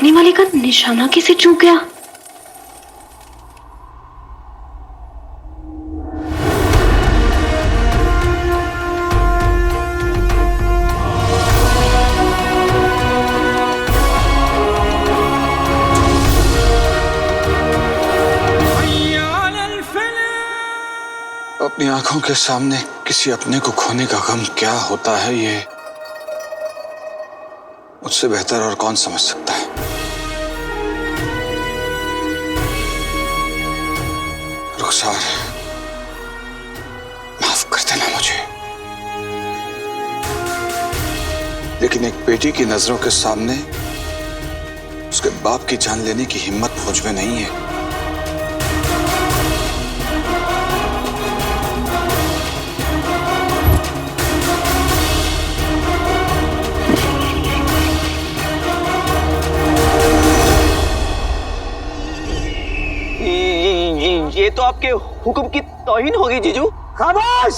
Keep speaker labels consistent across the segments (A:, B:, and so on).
A: सामने वाले का निशाना कैसे चूक गया?
B: अपनी आंखों के सामने किसी अपने को खोने का गम क्या होता है, ये मुझसे बेहतर और कौन समझ सकता है। रुखसार, माफ कर देना मुझे, लेकिन एक बेटी की नजरों के सामने उसके बाप की जान लेने की हिम्मत मुझ में नहीं है।
C: ये तो आपके हुक्म की तौहीन होगी जीजू।
D: खामोश!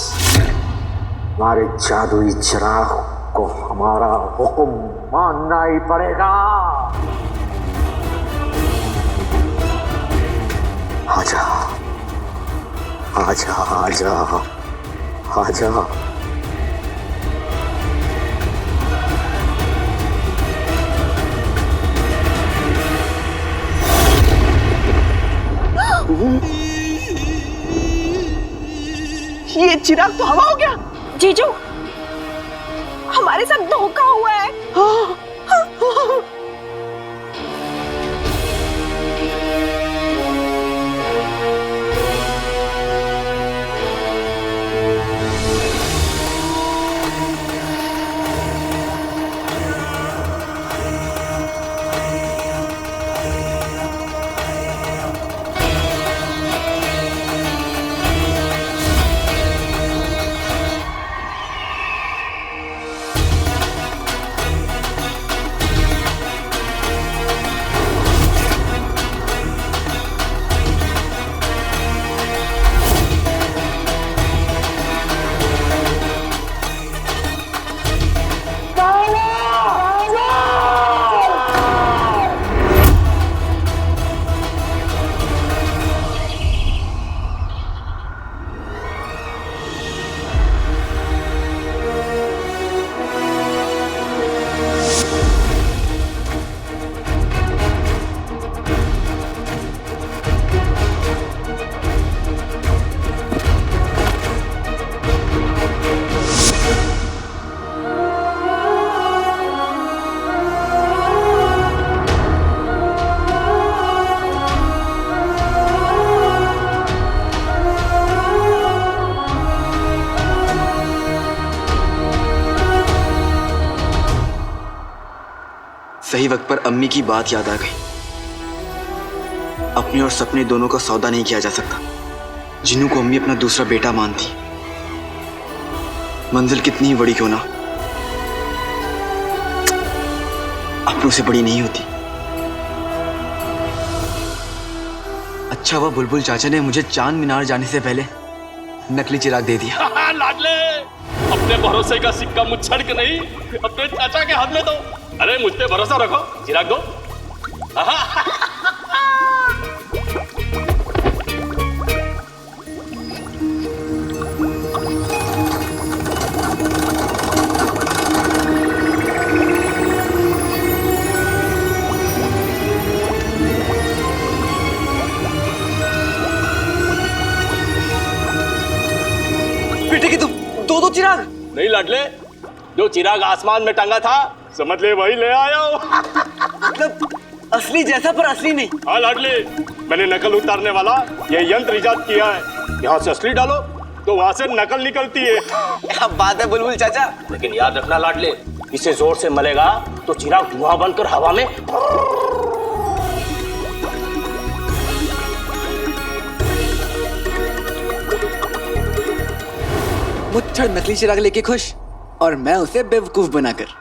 D: हमारे जादुई चिराग को हमारा हुक्म मानना ही पड़ेगा। आजा, आजा, आजा, आजा।
C: ये चिराग तो हवा हो गया।
E: जीजू, हमारे साथ धोखा हुआ है।
F: सही वक्त पर अम्मी की बात याद आ गई। अपने और सपने दोनों का सौदा नहीं किया जा सकता। जिन्नू को अम्मी अपना दूसरा बेटा मानती, मंजिल कितनी ही बड़ी क्यों ना अपनों से बड़ी नहीं होती। अच्छा हुआ बुलबुल चाचा ने मुझे चांद मीनार जाने से पहले नकली चिराग दे दिया।
G: लाडले, अपने भरोसे का सिक्का मुझ छड़ के नहीं अपने चाचा के हाथ में दो। अरे मुझ पे भरोसा रखो, चिराग दो।
C: बेटे की तुम दो चिराग?
G: नहीं लाडले, जो चिराग आसमान में टंगा था समझ ले वही ले आया हूं।
C: मतलब असली जैसा पर असली नहीं।
G: हाँ लाडले, मैंने नकल उतारने वाला ये यंत्र इजाद किया है। यहाँ से असली डालो तो वहाँ से नकल निकलती है।
C: क्या बात है बुलबुल चाचा।
G: लेकिन याद रखना लाडले, इसे जोर से मलेगा तो चिराग धुआं बनकर हवा में।
F: मुच्छड़ नकली चिराग लेके खुश और मैं उसे बेवकूफ बनाकर।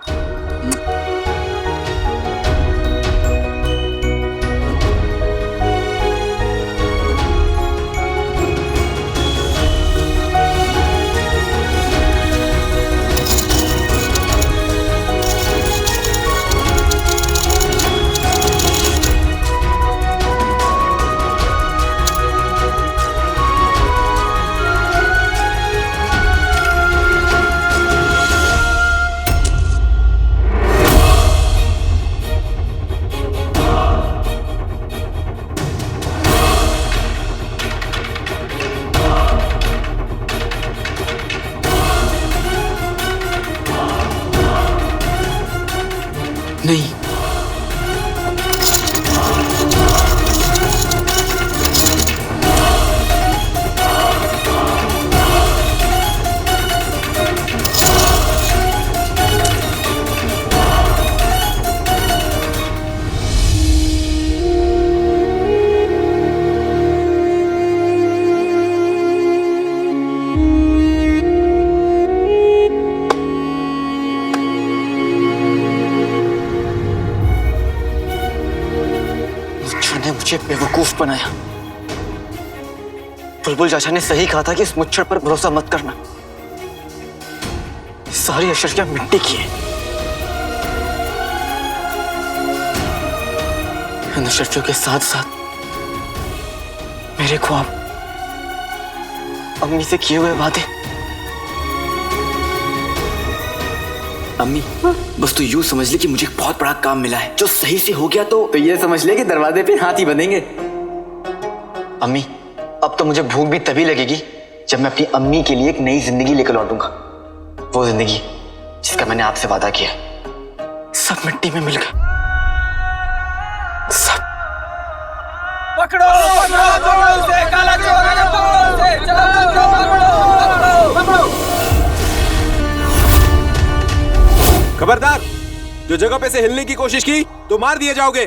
F: ने मुझे बेवकूफ बनाया। बुलबुल चाचा ने सही कहा था कि इस मुच्छड़ पर भरोसा मत करना। सारी अशर्फियां मिट्टी की है। इन अशर्फियों के साथ साथ मेरे ख्वाब, अम्मी से किए हुए वादे। अम्मी, बस तू यूं समझ ले कि मुझे एक बहुत बड़ा काम मिला है। जो सही से हो गया तो ये समझ ले कि दरवाजे पे हाथी बनेंगे। अम्मी, अब तो मुझे भूख भी तभी लगेगी जब मैं अपनी अम्मी के लिए एक नई जिंदगी लेकर लौटूंगा। वो जिंदगी जिसका मैंने आपसे वादा किया। सब मिट्टी में मिल गए। सब।
C: पकड़ो पकड़ो उसे, काला चोर है, पकड़ो उसे, चलो पकड़ो।
H: खबरदार, जो जगह पे से हिलने की कोशिश की तो मार दिए जाओगे।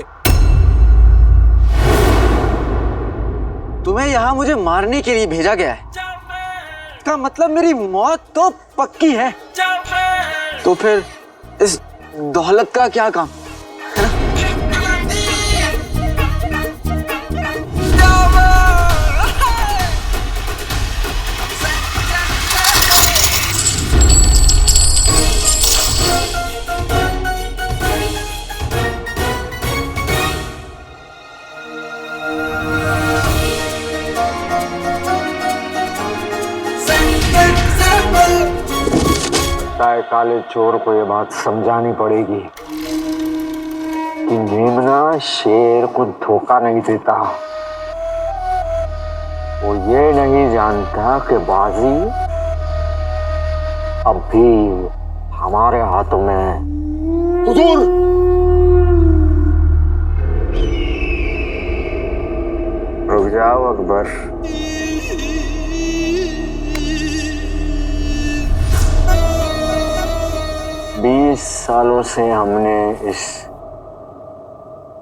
F: तुम्हें यहाँ मुझे मारने के लिए भेजा गया है। इसका मतलब मेरी मौत तो पक्की है। तो फिर इस दौलत का क्या काम, है ना?
D: काले चोर को ये बात समझानी पड़ेगी कि मेमना शेर को धोखा नहीं देता। वो ये नहीं जानता कि बाजी अब भी हमारे हाथों में। हुजूर, रुक जाओ अकबर। 20 सालों से हमने इस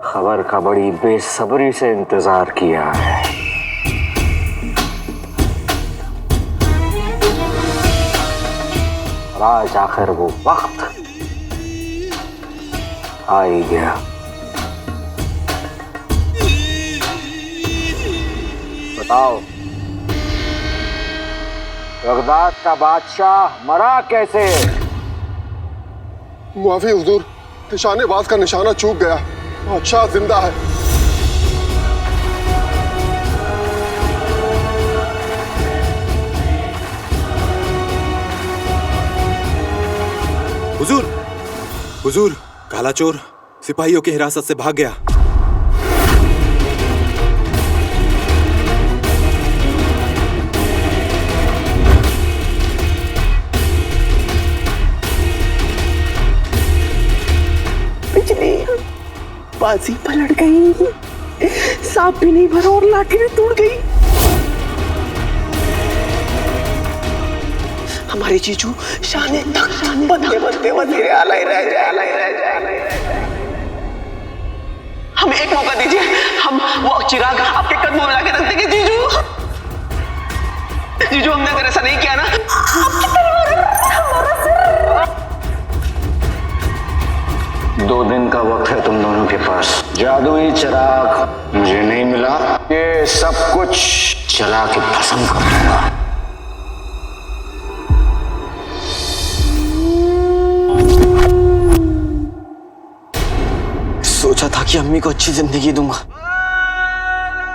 D: खबर का बड़ी बेसब्री से इंतजार किया है। और आज आखिर वो वक्त आ ही गया। बताओ, बगदाद का बादशाह मरा कैसे?
I: मुआफी हुजूर, निशानेबाज का निशाना चूक गया। बादशाह जिंदा है।
H: हुजूर, हुजूर, काला चोर सिपाहियों की हिरासत से भाग गया।
C: बाजी पलट गई, सांप भी नहीं भरा और लाठी भी टूट गई। हमारे जीजू शाने तक बनते बनते वजीर आला ही रह जाए। हमें एक मौका दीजिए, हम वो चिराग आपके कदमों में लाके रख देंगे। जीजू, जीजू, हमने अगर ऐसा नहीं किया ना, हमारा सिर।
D: 2 दिन का वक्त है तुम दोनों के पास। जादुई चिराग मुझे नहीं मिला, ये सब कुछ जला के भस्म कर दूंगा।
F: सोचा था कि अम्मी को अच्छी जिंदगी दूंगा,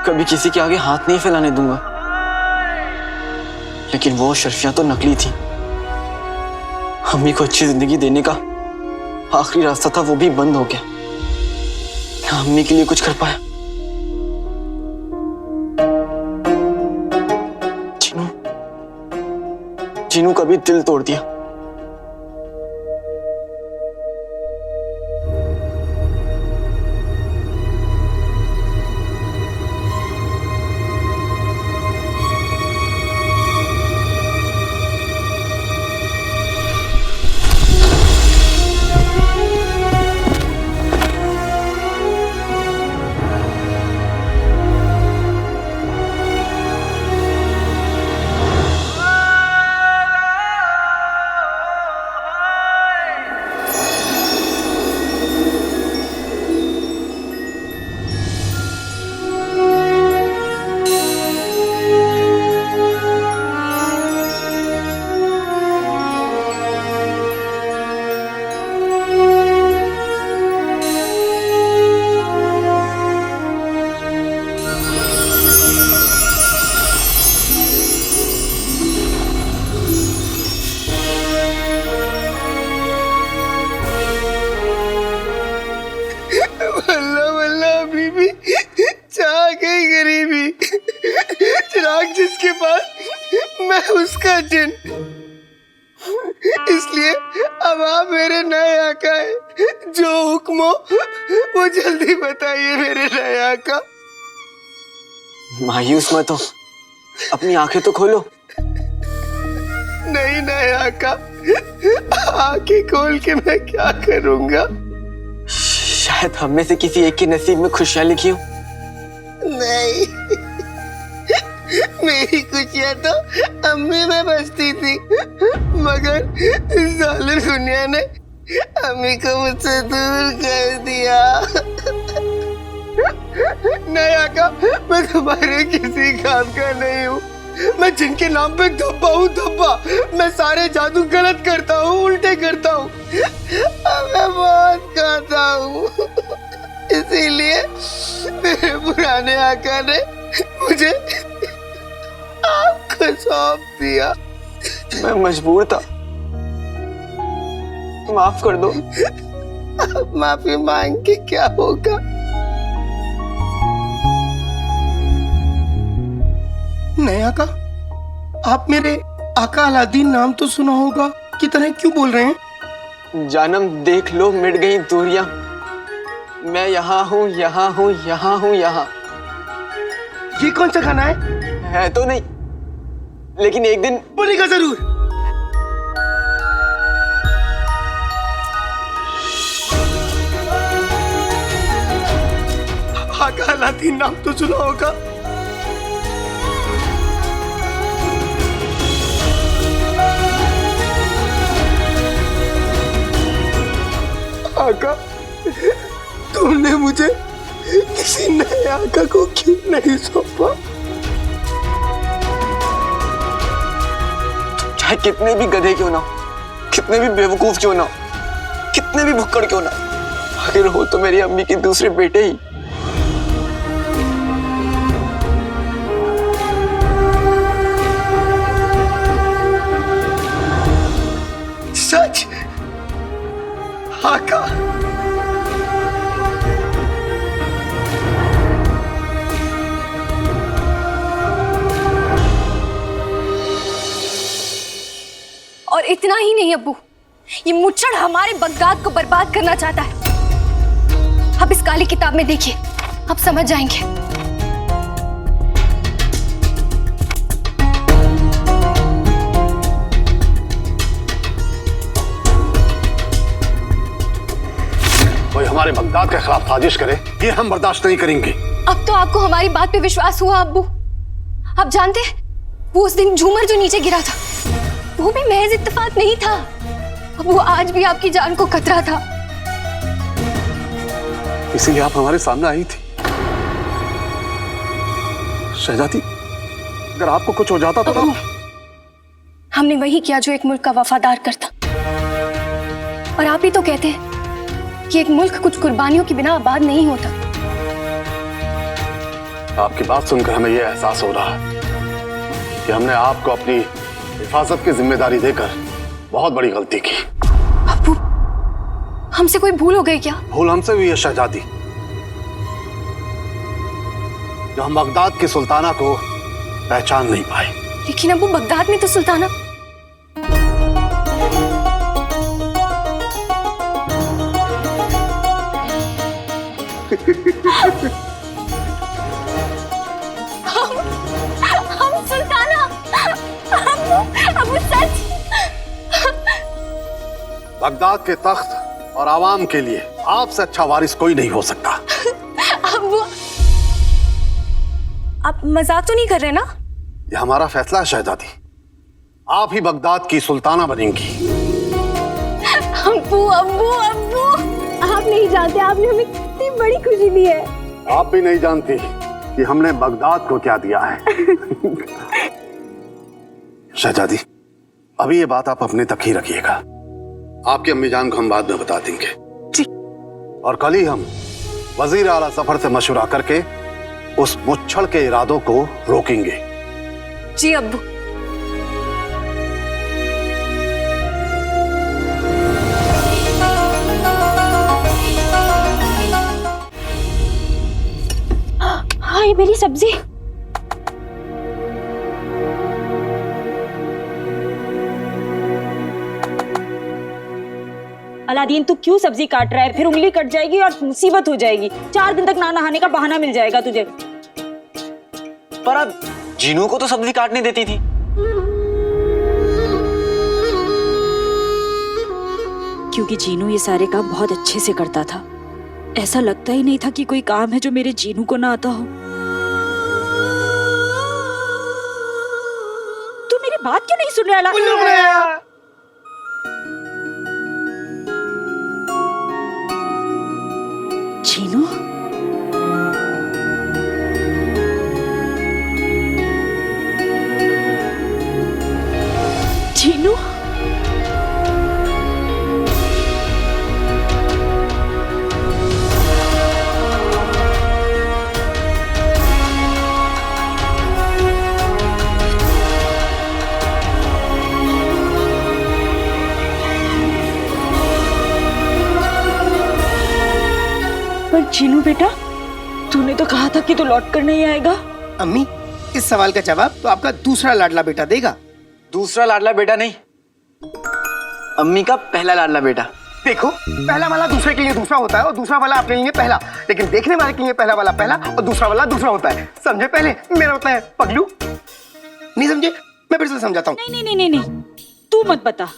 F: कभी किसी के आगे हाथ नहीं फैलाने दूंगा, लेकिन वो शर्फियां तो नकली थी। अम्मी को अच्छी जिंदगी देने का आखिरी रास्ता था, वो भी बंद हो गया। मैं अम्मी के लिए कुछ कर पाया। जीनू का भी दिल तोड़ दिया।
C: अभी भी चाह गई गरीबी। चिराग जिसके पास मैं उसका जिन। इसलिए अब आप मेरे नए आका है। जो हुक्म हो वो जल्दी बताइए मेरे नए आका।
F: मायूस मत हो, अपनी आंखें तो खोलो।
C: नहीं नए आका, आंखें खोल के मैं क्या करूंगा?
F: शायद हम में से किसी एक के नसीब में खुशियां लिखी हो।
C: नहीं, मेरी खुशियां तो अम्मी में बसती थी, मगर जालिम दुनिया ने अम्मी को मुझसे दूर कर दिया। नहीं आका, मैं तुम्हारे किसी काम का नहीं हूँ। मैं जिनके नाम पे धब्बा हूँ धब्बा। मैं सारे जादू गलत करता हूँ, उल्टे करता हूँ। मैं बहुत खाता हूँ। इसीलिए मेरे पुराने आका ने मुझे आपको सौंप दिया।
F: मैं मजबूर था, माफ कर दो।
C: अब माफी मांग के क्या होगा? नहीं आका, आप मेरे आका अलादीन नाम तो सुना होगा, की तरह क्यों बोल रहे हैं?
F: जानम देख लो, मिट गई दूरियां। मैं यहाँ हूँ, यहाँ हूँ, यहाँ हूँ, यहाँ।
C: ये कौन सा गाना है?
F: है तो नहीं, लेकिन एक दिन
C: बोलेगा जरूर। आका अलादीन नाम तो सुना होगा। आका, तुमने मुझे किसी नए आका को क्यों नहीं सौंपा?
F: चाहे कितने भी गधे क्यों ना हो, कितने भी बेवकूफ क्यों ना हो, कितने भी भुक्कड़ क्यों ना हो, आखिर हो तो मेरी अम्मी के दूसरे बेटे ही।
C: सच? आका,
E: और इतना ही नहीं अब्बू, ये मुच्छड़ हमारे बगदाद को बर्बाद करना चाहता है। अब इस काली किताब में देखिए, आप समझ जाएंगे।
I: कोई हमारे बगदाद के खिलाफ साजिश करे, ये हम बर्दाश्त नहीं करेंगे।
E: अब तो आपको हमारी बात पे विश्वास हुआ अब्बू। आप जानते हैं, वो उस दिन झूमर जो नीचे गिरा था, वो भी महज इत्तेफाक नहीं था। अब वो आज भी आपकी जान को खतरा था।
I: इसीलिए आप हमारे सामने आई थी। शहजादी, अगर आपको कुछ हो जाता तो
E: हमने वही किया जो एक मुल्क का वफादार करता। और आप ही तो कहते हैं कि एक मुल्क कुछ कुर्बानियों की बिना आबाद नहीं होता।
I: आपकी बात सुनकर हमें यह एहसास हो रहा है कि हमने आपको अपनी हिफाजत की जिम्मेदारी देकर बहुत बड़ी गलती की।
E: अब्बू, हमसे कोई भूल हो गई क्या?
I: भूल हमसे हुई है शहजादी, जो हम बगदाद की सुल्ताना को पहचान नहीं पाए।
E: लेकिन अब्बू, बगदाद में तो सुल्ताना हम सुल्ताना। अब्बू सच।
I: बगदाद के तख्त और आवाम के लिए आपसे अच्छा वारिस कोई नहीं हो सकता।
E: अब्बू, आप मजाक तो नहीं कर रहे ना?
I: यह हमारा फैसला है शहजादी, आप ही बगदाद की सुल्ताना बनेंगी।
E: अब्बू अब्बू अब्बू, आप नहीं जानते आपने हमें कितनी बड़ी खुशी दी है।
I: आप भी नहीं जानती कि हमने बगदाद को क्या दिया है। शहजादी, अभी ये बात आप अपने तक ही रखिएगा। आपकी अम्मी जान को हम बाद में बता देंगे। और कल ही हम वजीर आला सफर से मशवरा करके उस मुच्छड़ के इरादों को रोकेंगे।
E: जी अब्बू।
J: ये मेरी सब्जी। अलादीन, तू क्यों सब्जी काट रहा है? फिर उंगली कट जाएगी और मुसीबत हो जाएगी। 4 दिन तक ना नहाने का बहाना मिल जाएगा तुझे।
F: पर अब जीनू को तो सब्जी काटने देती थी।
J: क्योंकि जीनू ये सारे काम बहुत अच्छे से करता था। ऐसा लगता ही नहीं था कि कोई काम है जो मेरे जीनू को ना आता हो। तू मेरी बात क्यों नहीं सुन रहा? जीनू, जीनू, पर जीनू बेटा, तूने तो कहा था कि तू लौट कर नहीं आएगा।
C: अम्मी, इस सवाल का जवाब तो आपका दूसरा लाडला बेटा देगा।
F: दूसरा लाडला बेटा नहीं, अम्मी का पहला लाडला बेटा।
C: देखो, पहला वाला दूसरे के लिए दूसरा होता है और दूसरा वाला अपने लिए पहला, लेकिन देखने वाले के लिए पहला वाला पहला और दूसरा वाला दूसरा होता है। समझे? पहले मेरा होता है पगलू। नहीं समझे? मैं फिर से समझाता हूँ।
J: नहीं नहीं नहीं नहीं, तू मत बता।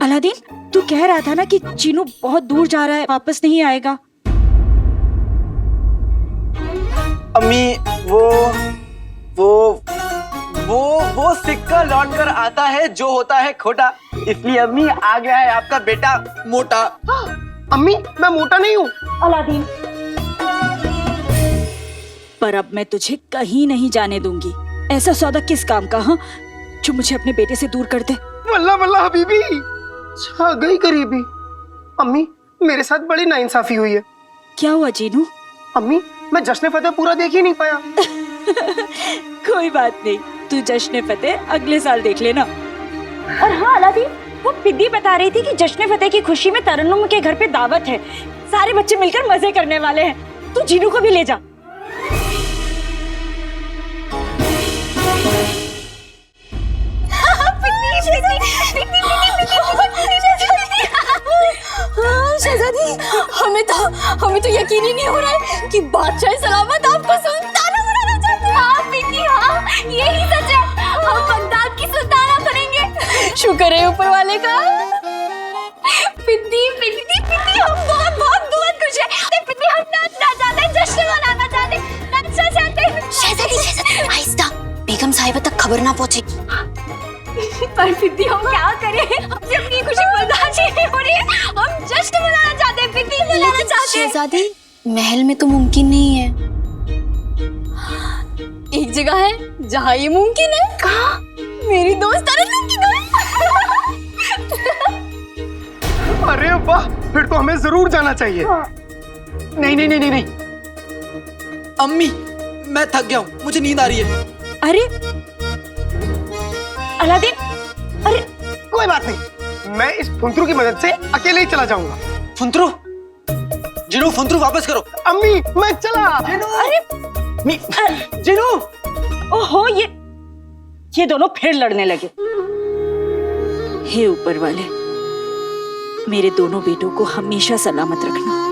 J: अलादीन, तू कह रहा था ना कि जीनू बहुत दूर जा रहा है, वापस नहीं आएगा।
F: अम्मी, वो सिक्का लौट कर आता है जो होता है खोटा, इसलिए अम्मी आ गया है आपका बेटा मोटा।
C: अम्मी, मैं मोटा नहीं हूँ।
J: अलादीन, पर अब मैं तुझे कहीं नहीं जाने दूंगी। ऐसा सौदा किस काम का, हाँ, जो मुझे अपने बेटे से दूर कर दे।
C: वल्ला वल्ला हबीबी, छा गई करीबी। अम्मी, मेरे साथ बड़ी नाइंसाफी हुई है।
J: क्या हुआ जीनू?
C: अम्मी, मैं जश्न फतेह पूरा देख ही नहीं पाया।
J: कोई बात नहीं, तू जश्न फतेह अगले साल देख लेना। और हाँ अलादीन, वो पिद्दी बता रही थी कि जश्न फतेह की खुशी में तरन्नुम के घर पे दावत है। सारे बच्चे मिलकर मजे करने वाले हैं। तू जीनू को भी ले जा।
E: शहजादी, हमें तो यकीन ही नहीं हो रहा है कि बादशाह सलामत आपको सुल्ताना बनाना चाहते हैं। हाँ पिन्नी, हाँ, यही सच है। हम बगदाद की सुल्ताना बनेंगे। शुक्र है ऊपर वाले का। पिन्नी, हम बहुत खुश हैं। पिन्नी, हम नाचना चाहते हैं, जश्न मनाना चाहते हैं, नाचना चाहते हैं। शहजादी, आहिस्ता, बेगम साहिबा तक खबर ना पहुंचेगी। पर पिन्नी, हम क्या करें? हमसे अपनी खुशी बर्दाश्त नहीं हो रही है। हम जश्न मनाना चाहते हैं, पिन्नी, मनाना चाहते हैं। शहजादी, महल में तो मुमकिन नहीं है। एक जगह है जहाँ ये मुमकिन है। कहाँ? मेरी दोस्त तरन्नुम की घर।
C: अरे वाह, फिर तो हमें जरूर जाना चाहिए।
F: नहीं, अम्मी, मैं थक गया हूँ, मुझे नींद आ रही है।
J: अरे अलादीन, अरे
C: कोई बात नहीं, मैं इस फुंतरू की मदद से अकेले ही चला जाऊंगा।
F: फुंतरू, जीनू, फुंतरू वापस करो।
C: अम्मी, मैं चला।
J: अरे जीनू, ओहो, ये दोनों फिर लड़ने लगे। हे ऊपर वाले, मेरे दोनों बेटों को हमेशा सलामत रखना।